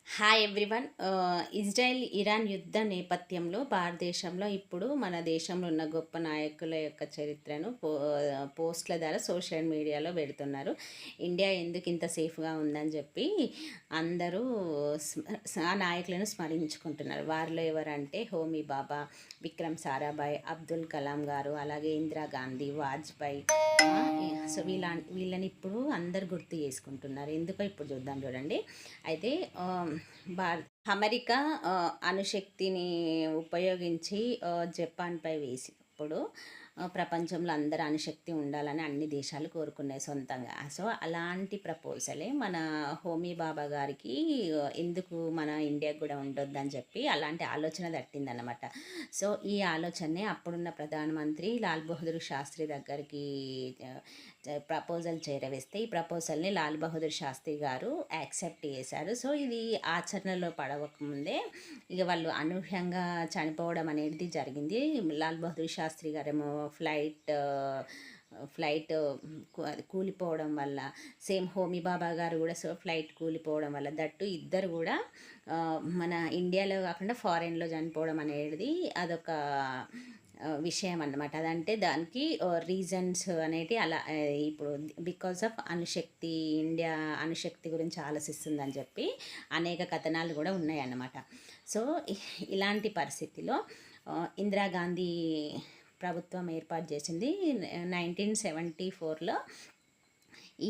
Hi everyone. Israel Iran యుద్ధ నేపథ్యంలో భారతదేశంలో ఇప్పుడు మన దేశంలో ఉన్న గొప్ప నాయకుల యొక్క చరిత్రను పోస్ట్ల ద్వారా సోషల్ మీడియాలో పెడుతున్నారు. ఇండియా ఎందుకు ఇంత సేఫ్గా ఉందని చెప్పి అందరూ ఆ నాయకులను స్మరించుకుంటున్నారు. వారిలో ఎవరంటే హోమీ బాబా, విక్రమ్ సారాభాయ్, అబ్దుల్ కలాం గారు, అలాగే ఇందిరాగాంధీ, వాజ్పేయి. సో వీళ్ళని ఇప్పుడు అందరు గుర్తు చేసుకుంటున్నారు. ఎందుకో ఇప్పుడు చూద్దాం చూడండి. అయితే అమెరికా అణుశక్తిని ఉపయోగించి జపాన్పై వేసినప్పుడు ప్రపంచంలో అందరు అణుశక్తి ఉండాలని అన్ని దేశాలు కోరుకున్నాయి సొంతంగా. సో అలాంటి ప్రపోజలే మన హోమీ బాబా గారికి ఎందుకు మన ఇండియాకు కూడా ఉండొద్దని చెప్పి అలాంటి ఆలోచన తట్టిందన్నమాట. సో ఈ ఆలోచనే అప్పుడున్న ప్రధానమంత్రి లాల్ బహదూర్ శాస్త్రి దగ్గరికి ప్రపోజల్ చేరవేస్తే ఈ ప్రపోజల్ని లాల్ బహదూర్ శాస్త్రి గారు యాక్సెప్ట్ చేశారు. సో ఇది ఆచరణలో పడవకముందే ఇక వాళ్ళు అనూహ్యంగా చనిపోవడం అనేది జరిగింది. లాల్ బహదూర్ శాస్త్రి గారేమో ఫ్లైట్ కూలిపోవడం వల్ల, సేమ్ హోమీ బాబా గారు కూడా ఫ్లైట్ కూలిపోవడం వల్ల, దట్టు ఇద్దరు కూడా మన ఇండియాలో కాకుండా ఫారెన్లో చనిపోవడం అనేది అదొక విషయం అన్నమాట. అదంటే దానికి రీజన్స్ అనేటి అలా ఇప్పుడు బికాస్ ఆఫ్ అణుశక్తి, ఇండియా అణుశక్తి గురించి ఆలోచిస్తుందని చెప్పి అనేక కథనాలు కూడా ఉన్నాయన్నమాట. సో ఇలాంటి పరిస్థితిలో ఇందిరాగాంధీ ప్రభుత్వం ఏర్పాటు చేసింది 1974లో.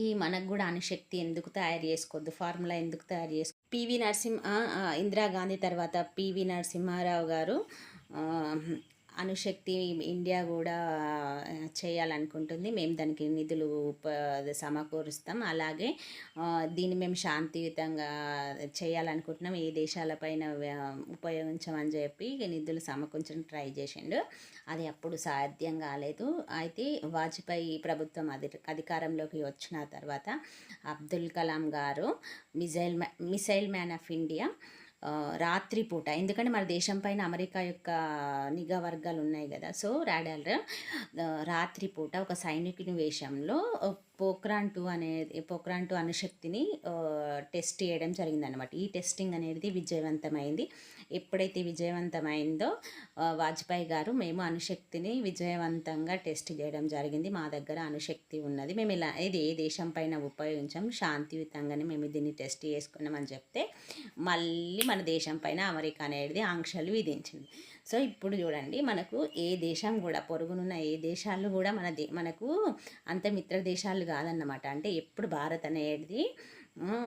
ఈ మనకు కూడా అణుశక్తి ఎందుకు తయారు చేసుకోవద్దు, ఫార్ములా ఎందుకు తయారు చేసుకో ఇందిరాగాంధీ తర్వాత పివి నరసింహారావు గారు అణుశక్తి ఇండియా కూడా చేయాలనుకుంటుంది, మేము దానికి నిధులు సమకూరుస్తాం, అలాగే దీన్ని మేము శాంతియుతంగా చేయాలనుకుంటున్నాం, ఏ దేశాలపైన ఉపయోగించమని చెప్పి నిధులు సమకూర్చడం ట్రై చేసిండు. అది అప్పుడు సాధ్యం కాలేదు. అయితే వాజ్పేయి ప్రభుత్వం అధికారంలోకి వచ్చిన తర్వాత అబ్దుల్ కలాం గారు మిసైల్ మ్యాన్ ఆఫ్ ఇండియా రాత్రిపూట, ఎందుకంటే మన దేశం పైన అమెరికా యొక్క నిఘా వర్గాలు ఉన్నాయి కదా, సో రాడార్ రాత్రిపూట ఒక సైనికుని వేషంలో పోక్రాన్ 2 అణుశక్తిని టెస్ట్ చేయడం జరిగిందనమాట. ఈ టెస్టింగ్ అనేది విజయవంతమైంది. ఎప్పుడైతే విజయవంతమైందో వాజ్పేయి గారు, మేము అణుశక్తిని విజయవంతంగా టెస్ట్ చేయడం జరిగింది, మా దగ్గర అణుశక్తి ఉన్నది, మేము ఇది ఏ దేశం పైన ఉపయోగించాం, శాంతియుతంగానే మేము దీన్ని టెస్ట్ చేసుకున్నామని చెప్తే మళ్ళీ మన దేశం పైన అమెరికా అనేది ఆంక్షలు విధించింది. సో ఇప్పుడు చూడండి, మనకు ఏ దేశం కూడా, పొరుగునున్న ఏ దేశాలు కూడా మనకు అంత మిత్ర దేశాలు కాదన్నమాట. అంటే ఎప్పుడు భారత్ అనేది